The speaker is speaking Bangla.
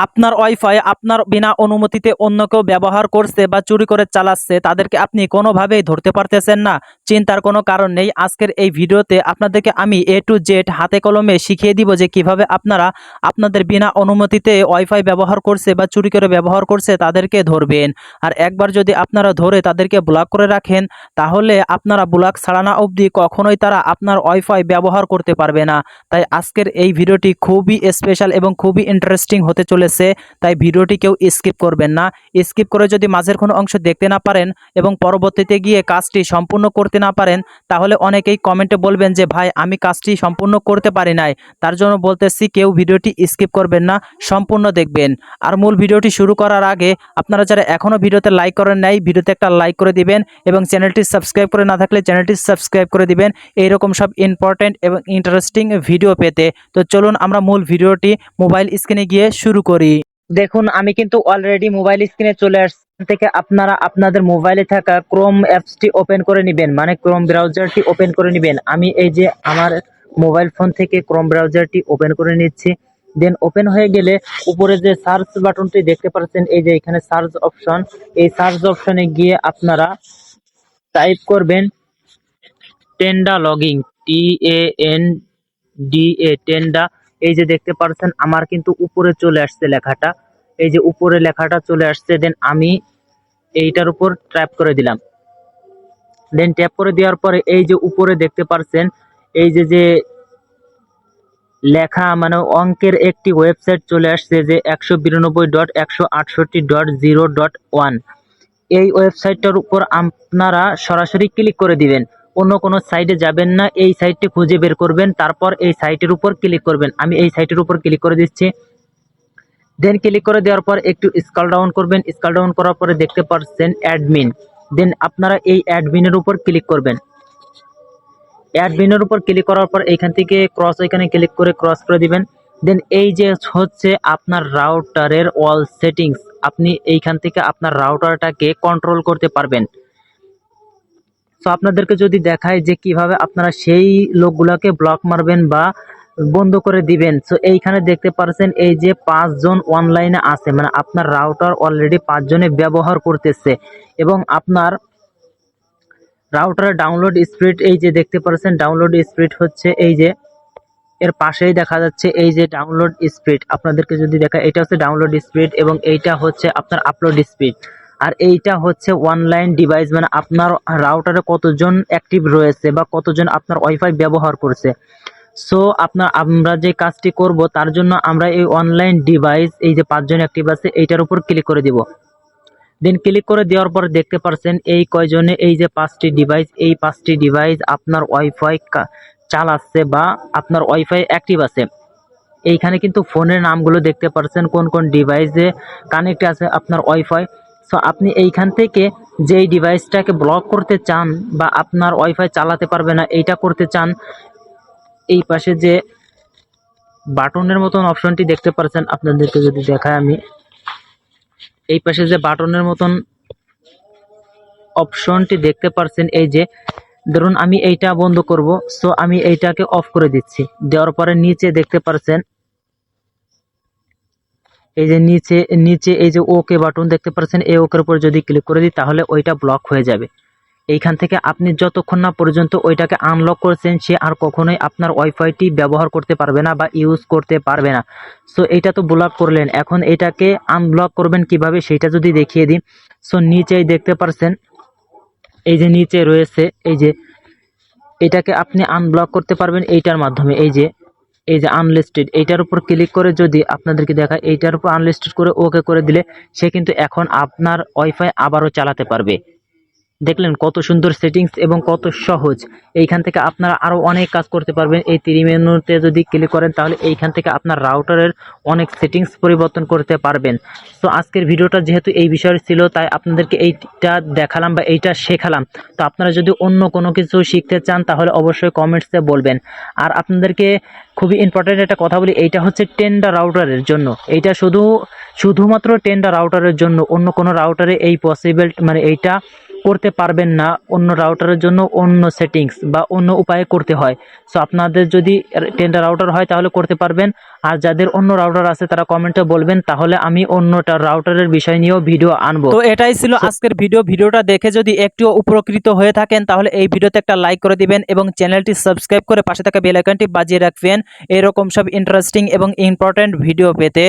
আপনার ওয়াইফাই আপনার বিনা অনুমতিতে অন্য কেউ ব্যবহার করছে বা চুরি করে চালাচ্ছে, তাদেরকে আপনি কোনোভাবেই ধরতে পারতেছেন না। চিন্তার কোনো কারণ নেই। আজকের এই ভিডিওতে আপনাদেরকে আমি এ টু জেড হাতে কলমে শিখিয়ে দিব যে কিভাবে আপনারা আপনাদের বিনা অনুমতিতে ওয়াইফাই ব্যবহার করছে বা চুরি করে ব্যবহার করছে তাদেরকে ধরবেন। আর একবার যদি আপনারা ধরে তাদেরকে ব্লক করে রাখেন, তাহলে আপনারা ব্লক ছাড়ানো অবধি কখনোই তারা আপনার ওয়াইফাই ব্যবহার করতে পারবে না। তাই আজকের এই ভিডিওটি খুবই স্পেশাল এবং খুবই ইন্টারেস্টিং হতে চলেছে। তাই ভিডিওটি কেউ স্কিপ করবেন না। স্কিপ করে যদি মাঝের কোনো অংশ দেখতে না পারেন এবং পরবর্তীতে গিয়ে কাজটি সম্পূর্ণ করতে না পারেন, তাহলে অনেকেই কমেন্টে বলবেন যে ভাই আমি কাজটি সম্পূর্ণ করতে পারি নাই। তার জন্য বলতেছি কেউ ভিডিওটি স্কিপ করবেন না, সম্পূর্ণ দেখবেন। আর মূল ভিডিওটি শুরু করার আগে আপনারা যারা এখনও ভিডিওতে লাইক করেন নাই, ভিডিওতে একটা লাইক করে দিবেন এবং চ্যানেলটি সাবস্ক্রাইব করে না থাকলে চ্যানেলটি সাবস্ক্রাইব করে দিবেন এইরকম সব ইম্পর্টেন্ট এবং ইন্টারেস্টিং ভিডিও পেতে। তো চলুন আমরা মূল ভিডিওটি মোবাইল স্ক্রিনে গিয়ে শুরু করি। দেখুন আমি কিন্তু অলরেডি মোবাইল স্ক্রিনে চলে আসছি। এখান থেকে আপনারা আপনাদের মোবাইলে থাকা ক্রোম অ্যাপসটি ওপেন করে নেবেন, মানে ক্রোম ব্রাউজারটি ওপেন করে নেবেন। আমি এই যে আমার মোবাইল ফোন থেকে ক্রোম ব্রাউজারটি ওপেন করে নিচ্ছি। দেন ওপেন হয়ে গেলে উপরে যে সার্চ বাটনটি দেখতে পাচ্ছেন, এই যে এখানে সার্চ অপশন, এই সার্চ অপশনে গিয়ে আপনারা টাইপ করবেন টেন্ডা লগিং, TANDA টেন্ডা। এই যে দেখতে পাচ্ছেন আমার কিন্তু উপরে চলে আসছে লেখাটা, এই যে উপরে লেখাটা চলে আসছে। দেন আমি এইটার উপর ট্যাপ করে দিলাম। দেন ট্যাপ করে দেওয়ার পরে এই যে উপরে দেখতে পাচ্ছেন এই যে যে লেখা, মানে অঙ্কের একটি ওয়েবসাইট চলে আসছে যে 192.168.0.1। এই ওয়েবসাইটটার উপর আপনারা সরাসরি ক্লিক করে দিবেন, অন্য কোনো সাইটে যাবেন না। এই সাইটটি খুঁজে বের করবেন, তারপর এই সাইটের উপর ক্লিক করবেন। আমি এই সাইটের উপর ক্লিক করে দিচ্ছি। দেন ক্লিক করে দেওয়ার পর একটু স্ক্রল ডাউন করবেন। স্ক্রল ডাউন করার পরে দেখতে পাচ্ছেন অ্যাডমিন। দেন আপনারা এই অ্যাডমিনের উপর ক্লিক করবেন। অ্যাডমিনের উপর ক্লিক করার পর এইখান থেকে ক্রস ওইখানে ক্লিক করে ক্রস করে দিবেন। দেন এই যে হচ্ছে আপনার রাউটারের অল সেটিংস, আপনি এইখান থেকে আপনার রাউটারটাকে কন্ট্রোল করতে পারবেন। সো আপনাদেরকে যদি দেখায় যে কিভাবে আপনারা সেই লোকগুলোকে ব্লক মারবেন বা বন্ধ করে দিবেন। সো এইখানে দেখতে পাচ্ছেন এই যে 5 জন অনলাইনে আছে, মানে আপনার রাউটার অলরেডি 5 জনে ব্যবহার করতেছে এবং আপনার রাউটারের ডাউনলোড স্পিড এই যে দেখতে পাচ্ছেন, ডাউনলোড স্পিড হচ্ছে এই যে এর পাশেই দেখা যাচ্ছে এই যে ডাউনলোড স্পিড। আপনাদেরকে যদি দেখা, এটা হচ্ছে ডাউনলোড স্পিড এবং এইটা হচ্ছে আপনার আপলোড স্পিড। আর এইটা হচ্ছে অনলাইন ডিভাইস, মানে আপনার রাউটারে কতজন অ্যাক্টিভ রয়েছে বা কতজন আপনার ওয়াইফাই ব্যবহার করছে। সো আমরা যে কাজটি করব তার জন্য আমরা এই অনলাইন ডিভাইস এই যে 5 জন অ্যাক্টিভ আছে এইটার উপর ক্লিক করে দিব। দেন ক্লিক করে দেওয়ার পর দেখতে পাচ্ছেন এই কয়জনে, এই যে 5টি ডিভাইস, এই 5টি ডিভাইস আপনার ওয়াইফাই চালাচ্ছে বা আপনার ওয়াইফাই অ্যাক্টিভ আছে। এইখানে কিন্তু ফোনের নামগুলো দেখতে পাচ্ছেন কোন কোন ডিভাইসে কানেক্ট আছে আপনার ওয়াইফাই। সো আপনি এইখান থেকে যেই ডিভাইসটাকে ব্লক করতে চান বা আপনার ওয়াইফাই চালাতে পারবে না এইটা করতে চান, এই পাশে যে বাটনের মতন অপশনটি দেখতে পাচ্ছেন, আপনাদেরকে যদি দেখায় আমি, এই পাশে যে বাটনের মতন অপশনটি দেখতে পাচ্ছেন, এই যে ধরুন আমি এইটা বন্ধ করব। সো আমি এইটাকে অফ করে দিচ্ছি। দেওয়ার পরে নিচে দেখতে পাচ্ছেন এই যে নিচে এই যে ওকে বাটন দেখতে পাচ্ছেন, এই ওকের উপর যদি ক্লিক করে দিই তাহলে ওইটা ব্লক হয়ে যাবে। এইখান থেকে আপনি যতক্ষণ না পর্যন্ত ওইটাকে আনলক করেছেন সে আর কখনোই আপনার ওয়াইফাইটি ব্যবহার করতে পারবে না বা ইউজ করতে পারবে না। সো এইটা তো ব্লক করলেন, এখন এটাকে আনব্লক করবেন কিভাবে সেটা যদি দেখিয়ে দিই। সো নিচেই দেখতে পাচ্ছেন এই যে নিচে রয়েছে এই যে, এটাকে আপনি আনব্লক করতে পারবেন এইটার মাধ্যমে, এই যে আনলিস্টেড, এইটার উপর ক্লিক করে যদি আপনাদেরকে দেখায়, এইটার উপর আনলিস্টেড করে ওকে করে দিলে সে কিন্তু এখন আপনার ওয়াইফাই আবারও চালাতে পারবে। দেখলেন কত সুন্দর সেটিংস এবং কত সহজ। এইখান থেকে আপনারা আরও অনেক কাজ করতে পারবেন। এই 3 মেনুতে যদি ক্লিক করেন তাহলে এইখান থেকে আপনার রাউটারের অনেক সেটিংস পরিবর্তন করতে পারবেন। তো আজকের ভিডিওটা যেহেতু এই বিষয়ে ছিল তাই আপনাদেরকে এইটা দেখালাম বা এইটা শেখালাম। তো আপনারা যদি অন্য কোনো কিছু শিখতে চান তাহলে অবশ্যই কমেন্টসে বলবেন। আর আপনাদেরকে খুবই ইম্পর্টেন্ট একটা কথা বলি, এইটা হচ্ছে টেন্ডা রাউটারের জন্য, এইটা শুধুমাত্র টেন্ডা রাউটারের জন্য, অন্য কোনো রাউটারে এই পসিবল মানে এইটা করতে পারবেন না, অন্য রাউটারের জন্য অন্য সেটিংস বা অন্য উপায়ে করতে হয়। সো আপনাদের যদি টেন্ডার রাউটার হয় তাহলে করতে পারবেন, আর যাদের অন্য রাউটার আছে তারা কমেন্টে বলবেন, তাহলে আমি অন্যটা রাউটারের বিষয় নিয়েও ভিডিও আনবো। তো এটাই ছিল আজকের ভিডিওটা দেখে যদি একটু উপকৃত হয়ে থাকেন তাহলে এই ভিডিওতে একটা লাইক করে দিবেন এবং চ্যানেলটি সাবস্ক্রাইব করে পাশে থাকা বেল আইকনটি বাজিয়ে রাখবেন এরকম সব ইন্টারেস্টিং এবং ইম্পর্টেন্ট ভিডিও পেতে।